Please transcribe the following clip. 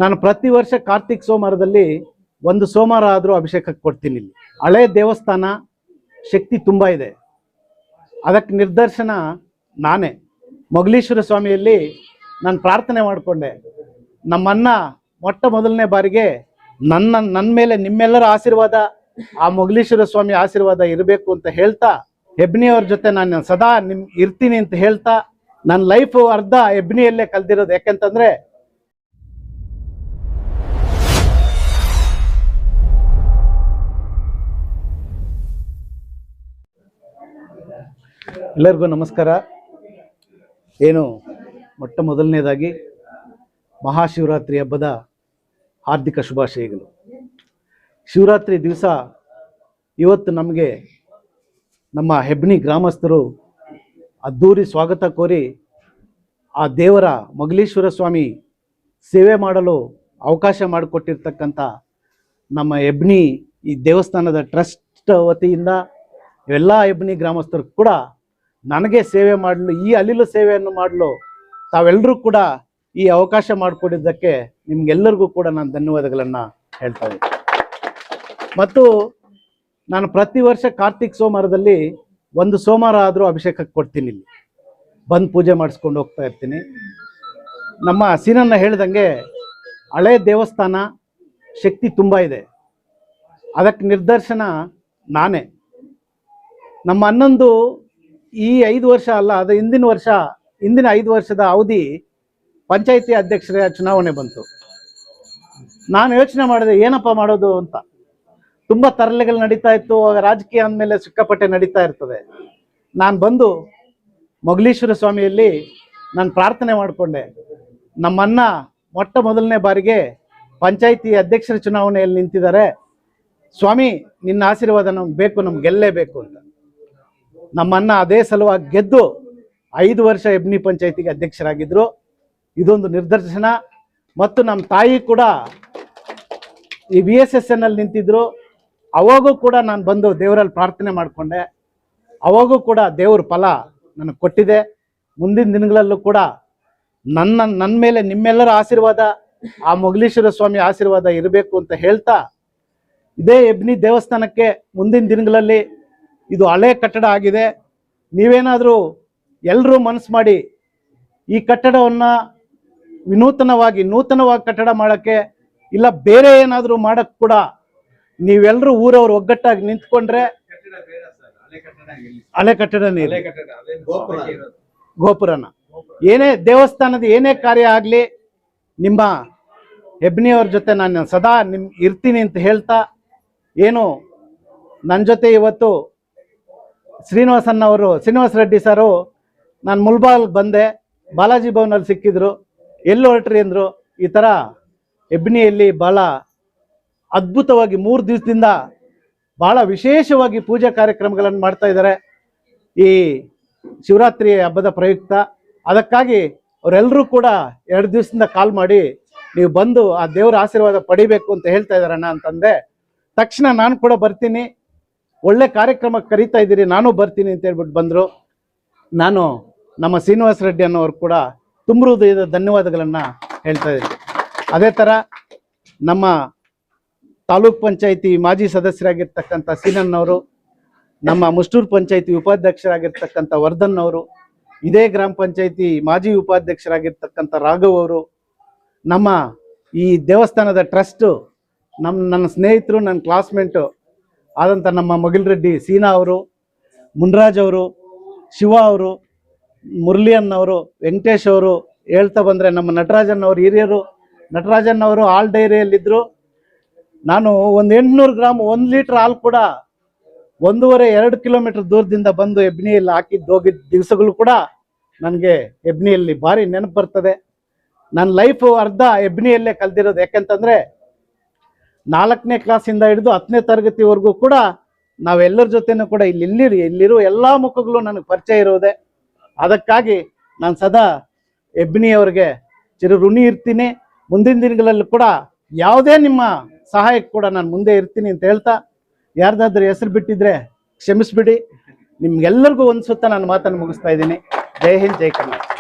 ನಾನು ಪ್ರತಿ ವರ್ಷ ಕಾರ್ತಿಕ್ ಸೋಮವಾರದಲ್ಲಿ ಒಂದು ಸೋಮವಾರ ಆದರೂ ಅಭಿಷೇಕಕ್ಕೆ ಕೊಡ್ತೀನಿ. ಇಲ್ಲಿ ಹಳೆ ದೇವಸ್ಥಾನ, ಶಕ್ತಿ ತುಂಬ ಇದೆ. ಅದಕ್ಕೆ ನಿದರ್ಶನ ನಾನೇ. ಮೊಗಲೀಶ್ವರ ಸ್ವಾಮಿಯಲ್ಲಿ ನಾನು ಪ್ರಾರ್ಥನೆ ಮಾಡಿಕೊಂಡೆ, ನಮ್ಮನ್ನ ಮೊಟ್ಟ ಮೊದಲನೇ ಬಾರಿಗೆ ನನ್ನ ಮೇಲೆ ನಿಮ್ಮೆಲ್ಲರ ಆಶೀರ್ವಾದ, ಆ ಮೊಗಲೀಶ್ವರ ಸ್ವಾಮಿ ಆಶೀರ್ವಾದ ಇರಬೇಕು ಅಂತ ಹೇಳ್ತಾ, ಹೆಬ್ನಿಯವ್ರ ಜೊತೆ ನಾನು ಸದಾ ಇರ್ತೀನಿ ಅಂತ ಹೇಳ್ತಾ, ನನ್ನ ಲೈಫು ಅರ್ಧ ಹೆಬ್ನಿಯಲ್ಲೇ ಕಲ್ತಿರೋದು. ಯಾಕೆಂತಂದರೆ ಎಲ್ಲರಿಗೂ ನಮಸ್ಕಾರ. ಏನು ಮೊಟ್ಟ ಮೊದಲನೇದಾಗಿ ಮಹಾಶಿವರಾತ್ರಿ ಹಬ್ಬದ ಹಾರ್ದಿಕ ಶುಭಾಶಯಗಳು. ಶಿವರಾತ್ರಿ ದಿವಸ ಇವತ್ತು ನಮಗೆ ನಮ್ಮ ಹೆಬ್ನಿ ಗ್ರಾಮಸ್ಥರು ಅದ್ಧೂರಿ ಸ್ವಾಗತ ಕೋರಿ ಆ ದೇವರ ಮೊಗಲೀಶ್ವರ ಸ್ವಾಮಿ ಸೇವೆ ಮಾಡಲು ಅವಕಾಶ ಮಾಡಿಕೊಟ್ಟಿರ್ತಕ್ಕಂಥ ನಮ್ಮ ಹೆಬ್ನಿ ಈ ದೇವಸ್ಥಾನದ ಟ್ರಸ್ಟ್ ವತಿಯಿಂದ ಎಲ್ಲ ಹೆಬ್ನಿ ಗ್ರಾಮಸ್ಥರು ಕೂಡ ನನಗೆ ಸೇವೆ ಮಾಡಲು, ಈ ಅಲ್ಲಿಲು ಸೇವೆಯನ್ನು ಮಾಡಲು ತಾವೆಲ್ಲರೂ ಕೂಡ ಈ ಅವಕಾಶ ಮಾಡಿಕೊಟ್ಟಿದ್ದಕ್ಕೆ ನಿಮ್ಗೆಲ್ಲರಿಗೂ ಕೂಡ ನಾನು ಧನ್ಯವಾದಗಳನ್ನು ಹೇಳ್ತಾ ಇದ್ದೀನಿ. ಮತ್ತು ನಾನು ಪ್ರತಿ ವರ್ಷ ಕಾರ್ತಿಕ್ ಸೋಮವಾರದಲ್ಲಿ ಒಂದು ಸೋಮವಾರ ಆದರೂ ಅಭಿಷೇಕಕ್ಕೆ ಕೊಡ್ತೀನಿ. ಇಲ್ಲಿ ಬಂದು ಪೂಜೆ ಮಾಡಿಸ್ಕೊಂಡು ಹೋಗ್ತಾ ಇರ್ತೀನಿ. ನಮ್ಮ ಸೀನನ್ನ ಹೇಳ್ದಂಗೆ ಹಳೆ ದೇವಸ್ಥಾನ, ಶಕ್ತಿ ತುಂಬ ಇದೆ. ಅದಕ್ಕೆ ನಿದರ್ಶನ ನಾನೇ. ನಮ್ಮ ಅನ್ನೊಂದು ಈ 5 ವರ್ಷ ಅಲ್ಲ, ಅದು ಹಿಂದಿನ 5 ವರ್ಷದ ಅವಧಿ ಪಂಚಾಯಿತಿ ಅಧ್ಯಕ್ಷರ ಚುನಾವಣೆ ಬಂತು. ನಾನು ಯೋಚನೆ ಮಾಡಿದೆ ಏನಪ್ಪ ಮಾಡೋದು ಅಂತ. ತುಂಬ ತರಲೆಗಳು ನಡೀತಾ ಇತ್ತು. ರಾಜಕೀಯ ಅಂದಮೇಲೆ ಸಿಕ್ಕಾಪಟ್ಟೆ ನಡೀತಾ ಇರ್ತದೆ. ನಾನು ಬಂದು ಮೊಗಲೀಶ್ವರ ಸ್ವಾಮಿಯಲ್ಲಿ ನಾನು ಪ್ರಾರ್ಥನೆ ಮಾಡಿಕೊಂಡೆ, ನಮ್ಮನ್ನ ಮೊಟ್ಟ ಮೊದಲನೇ ಬಾರಿಗೆ ಪಂಚಾಯಿತಿ ಅಧ್ಯಕ್ಷರ ಚುನಾವಣೆಯಲ್ಲಿ ನಿಂತಿದ್ದಾರೆ ಸ್ವಾಮಿ, ನಿನ್ನ ಆಶೀರ್ವಾದ ನಮ್ಗೆ ಬೇಕು, ನಮ್ಗೆ ಗೆಲ್ಲೇಬೇಕು ಅಂತ. ನಮ್ಮನ್ನ ಅದೇ ಸಲುವಾಗಿ ಗೆದ್ದು 5 ವರ್ಷ ಹೆಬ್ನಿ ಪಂಚಾಯಿತಿಗೆ ಅಧ್ಯಕ್ಷರಾಗಿದ್ದರು. ಇದೊಂದು ನಿದರ್ಶನ. ಮತ್ತು ನಮ್ಮ ತಾಯಿ ಕೂಡ ಈ VSSN ಅಲ್ಲಿ ನಿಂತಿದ್ರು. ಅವಾಗೂ ಕೂಡ ನಾನು ಬಂದು ದೇವರಲ್ಲಿ ಪ್ರಾರ್ಥನೆ ಮಾಡಿಕೊಂಡೆ. ಅವಾಗೂ ಕೂಡ ದೇವ್ರ ಫಲ ನನಗೆ ಕೊಟ್ಟಿದೆ. ಮುಂದಿನ ದಿನಗಳಲ್ಲೂ ಕೂಡ ನನ್ನ ಮೇಲೆ ನಿಮ್ಮೆಲ್ಲರ ಆಶೀರ್ವಾದ, ಆ ಮೊಗಲೀಶ್ವರ ಸ್ವಾಮಿ ಆಶೀರ್ವಾದ ಇರಬೇಕು ಅಂತ ಹೇಳ್ತಾ, ಇದೇ ಹೆಬ್ನಿ ದೇವಸ್ಥಾನಕ್ಕೆ ಮುಂದಿನ ದಿನಗಳಲ್ಲಿ, ಇದು ಹಳೆ ಕಟ್ಟಡ ಆಗಿದೆ, ನೀವೇನಾದರೂ ಎಲ್ಲರೂ ಮನಸ್ಸು ಮಾಡಿ ಈ ಕಟ್ಟಡವನ್ನು ನೂತನವಾಗಿ ಕಟ್ಟಡ ಮಾಡೋಕ್ಕೆ, ಇಲ್ಲ ಬೇರೆ ಏನಾದರೂ ಮಾಡೋಕ್ಕೆ ಕೂಡ ನೀವೆಲ್ಲರೂ ಊರವರು ಒಗ್ಗಟ್ಟಾಗಿ ನಿಂತ್ಕೊಂಡ್ರೆ, ಹಳೆ ಕಟ್ಟಡನೇ ಗೋಪುರನ ಏನೇ ದೇವಸ್ಥಾನದ ಏನೇ ಕಾರ್ಯ ಆಗಲಿ, ನಿಮ್ಮ ಹೆಬ್ನಿಯವ್ರ ಜೊತೆ ನಾನು ಸದಾ ಇರ್ತೀನಿ ಅಂತ ಹೇಳ್ತಾ, ಏನು ನನ್ನ ಜೊತೆ ಇವತ್ತು ಶ್ರೀನಿವಾಸ ರೆಡ್ಡಿ ಸರು, ನಾನು ಮುಲ್ಬಾಲ್ಗೆ ಬಂದೆ, ಬಾಲಾಜಿ ಭವನಲ್ಲಿ ಸಿಕ್ಕಿದ್ರು, ಎಲ್ಲಿ ಹೊರಟ್ರಿ ಅಂದರು. ಈ ಥರ ಹೆಬ್ನಿಯಲ್ಲಿ ಭಾಳ ಅದ್ಭುತವಾಗಿ 3 ದಿವಸದಿಂದ ಭಾಳ ವಿಶೇಷವಾಗಿ ಪೂಜಾ ಕಾರ್ಯಕ್ರಮಗಳನ್ನು ಮಾಡ್ತಾ ಇದ್ದಾರೆ ಈ ಶಿವರಾತ್ರಿ ಹಬ್ಬದ ಪ್ರಯುಕ್ತ. ಅದಕ್ಕಾಗಿ ಅವರೆಲ್ಲರೂ ಕೂಡ 2 ದಿವಸದಿಂದ ಕಾಲ್ ಮಾಡಿ ನೀವು ಬಂದು ಆ ದೇವರ ಆಶೀರ್ವಾದ ಪಡಿಬೇಕು ಅಂತ ಹೇಳ್ತಾ ಇದ್ದಾರಣ್ಣ ಅಂತಂದೆ. ತಕ್ಷಣ ನಾನು ಕೂಡ ಬರ್ತೀನಿ, ಒಳ್ಳೆ ಕಾರ್ಯಕ್ರಮಕ್ಕೆ ಕರೀತಾ ಇದ್ದೀರಿ, ನಾನು ಬರ್ತೀನಿ ಅಂತ ಹೇಳ್ಬಿಟ್ಟು ಬಂದರು. ನಾನು ನಮ್ಮ ಶ್ರೀನಿವಾಸ ರೆಡ್ಡಿ ಅನ್ನೋರು ಕೂಡ ತುಂಬ ಹೃದಯದ ಧನ್ಯವಾದಗಳನ್ನು ಹೇಳ್ತಾ ಇದ್ದೀನಿ. ಅದೇ ಥರ ನಮ್ಮ ತಾಲೂಕ್ ಪಂಚಾಯಿತಿ ಮಾಜಿ ಸದಸ್ಯರಾಗಿರ್ತಕ್ಕಂಥ ಸೀನನ್ನವರು, ನಮ್ಮ ಮುಷ್ಟೂರು ಪಂಚಾಯಿತಿ ಉಪಾಧ್ಯಕ್ಷರಾಗಿರ್ತಕ್ಕಂಥ ವರ್ಧನ್ ಅವರು, ಇದೇ ಗ್ರಾಮ ಪಂಚಾಯಿತಿ ಮಾಜಿ ಉಪಾಧ್ಯಕ್ಷರಾಗಿರ್ತಕ್ಕಂಥ ರಾಘವ್ ಅವರು, ನಮ್ಮ ಈ ದೇವಸ್ಥಾನದ ಟ್ರಸ್ಟು ನನ್ನ ಸ್ನೇಹಿತರು, ನನ್ನ ಕ್ಲಾಸ್ಮೇಟು ಆದಂಥ ನಮ್ಮ ಮೊಗಲ್ ಸೀನಾ ಅವರು, ಮುನ್ರಾಜ್ ಅವರು, ಶಿವ ಅವರು, ಮುರಳಿಯನ್ನವರು, ವೆಂಕಟೇಶ್ ಅವರು, ಹೇಳ್ತಾ ಬಂದರೆ ನಮ್ಮ ನಟರಾಜನ್ನವರು ಹಿರಿಯರು. ನಟರಾಜನ್ನವರು ಹಾಲ್ ಡೈರಿಯಲ್ಲಿದ್ದರು. ನಾನು ಒಂದು 800 ಗ್ರಾಮ್ 1 ಲೀಟ್ರ್ ಹಾಲು ಕೂಡ 1.5-2 ಕಿಲೋಮೀಟರ್ ದೂರದಿಂದ ಬಂದು ಹೆಬ್ನಿಯಲ್ಲಿ ಹೋಗಿದ್ದ ದಿವಸಗಳು ಕೂಡ ನನಗೆ ಹೆಬ್ನಿಯಲ್ಲಿ ಭಾರಿ ನೆನಪು ಬರ್ತದೆ. ನನ್ನ ಲೈಫು ಅರ್ಧ ಹೆಬ್ನಿಯಲ್ಲೇ ಕಲ್ತಿರೋದು. ಯಾಕೆಂತಂದರೆ 4ನೇ ಕ್ಲಾಸಿಂದ ಹಿಡಿದು 10ನೇ ತರಗತಿವರೆಗೂ ಕೂಡ ನಾವೆಲ್ಲರ ಜೊತೆನೂ ಕೂಡ ಇಲ್ಲಿರೋ ಎಲ್ಲ ಮುಖಗಳು ನನಗೆ ಪರಿಚಯ ಇರೋದೆ. ಅದಕ್ಕಾಗಿ ನಾನು ಸದಾ ಹೆಬ್ನಿಯವರಿಗೆ ಚಿರಋಣಿ ಇರ್ತೀನಿ. ಮುಂದಿನ ದಿನಗಳಲ್ಲಿ ಕೂಡ ಯಾವುದೇ ನಿಮ್ಮ ಸಹಾಯಕ್ಕೆ ಕೂಡ ನಾನು ಮುಂದೆ ಇರ್ತೀನಿ ಅಂತ ಹೇಳ್ತಾ, ಯಾರ್ದಾದ್ರೂ ಹೆಸರು ಬಿಟ್ಟಿದ್ರೆ ಕ್ಷಮಿಸ್ಬಿಡಿ. ನಿಮ್ಗೆಲ್ಲರಿಗೂ ಒಂದು ಸುತ್ತ ನಾನು ಮಾತನ್ನು ಮುಗಿಸ್ತಾ ಇದ್ದೀನಿ. ಜೈ ಹಿಂದ್, ಜೈ ಕರ್ನಾಟಕ.